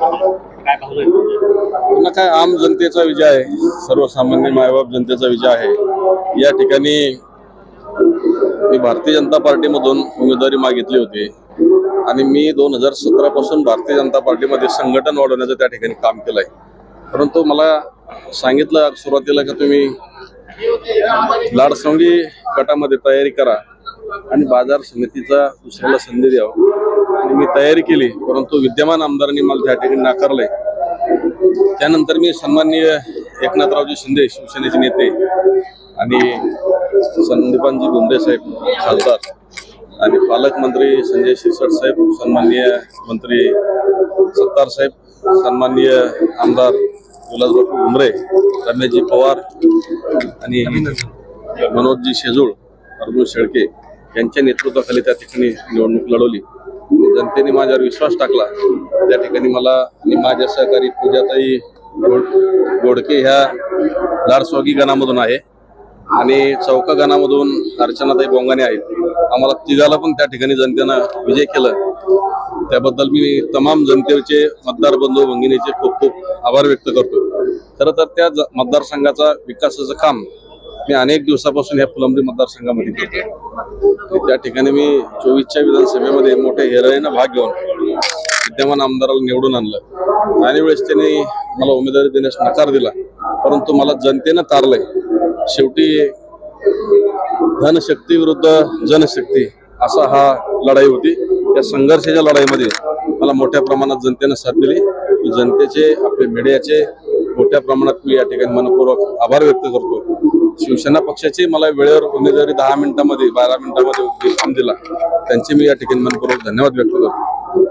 काय भावना आहेत तुमच्या? पुन्हा काय आम जनतेचा विजय आहे, सर्वसामान्य मायबाप जनतेचा विजय आहे. या ठिकाणी मी भारतीय जनता पार्टीमधून उमेदवारी मागितली होती आणि मी 2017 पासून भारतीय जनता पार्टीमध्ये संघटन वाढवण्याचं त्या ठिकाणी काम केलंय. परंतु मला सांगितलं सुरुवातीला की तुम्ही लाडसंगी गटामध्ये तयारी करा आणि बाजार समितीचा दुसऱ्याला संधी द्यावं आणि मी तयारी केली. परंतु विद्यमान आमदारांनी मला त्या ठिकाणी नाकारलंय. त्यानंतर मी सन्माननीय एकनाथरावजी शिंदे शिवसेनेचे नेते आणि संदीपानजी भुमरे साहेब खासदार आणि पालकमंत्री संजय शिरसाट साहेब, सन्माननीय मंत्री सत्तार साहेब, सन्माननीय आमदार विलासबापू भुमरे, रमेशजी पवार आणि मनोजजी शेजूळ, अर्जुन शेळके यांच्या नेतृत्वाखाली त्या ठिकाणी निवडणूक लढवली. जनतेने माझ्यावर विश्वास टाकला. त्या ठिकाणी मला आणि माझ्या सहकारी पूजाताई गोडके ह्या लाडस्वागी गणामधून आहे आणि चौका गणामधून अर्चनाताई बोंगाने आहेत. आम्हाला तिघाला पण त्या ठिकाणी जनतेनं विजय केलं. त्याबद्दल मी तमाम जनतेचे, मतदार बंधू भगिनीचे खूप खूप आभार व्यक्त करतो. खरं तर त्या मतदारसंघाचा विकासाचं काम मी अनेक दिवसापासून या फुलंब्री मतदारसंघामध्ये करतो. त्या ठिकाणी मी 24च्या विधानसभेमध्ये मोठ्या हेरळीनं भाग घेऊन विद्यमान आमदाराला निवडून आणलं. आणि वेळेस त्यांनी मला उमेदवारी देण्यास नकार दिला, परंतु मला जनतेनं तारलंय. शेवटी धनशक्ती विरुद्ध जनशक्ती असा हा लढाई होती. या संघर्षाच्या लढाईमध्ये मला मोठ्या प्रमाणात जनतेनं साथ दिली. जनतेचे, आपले मीडियाचे मोठ्या प्रमाणात मी या ठिकाणी मनपूर्वक आभार व्यक्त करतो. शिवसेना पक्षाचे मला वेळेवर उमेदवारी 10 मिनिटांमध्ये 12 मिनिटांमध्ये काम दिला, त्यांचे मी या ठिकाणी मनपूर्वक धन्यवाद व्यक्त करतो.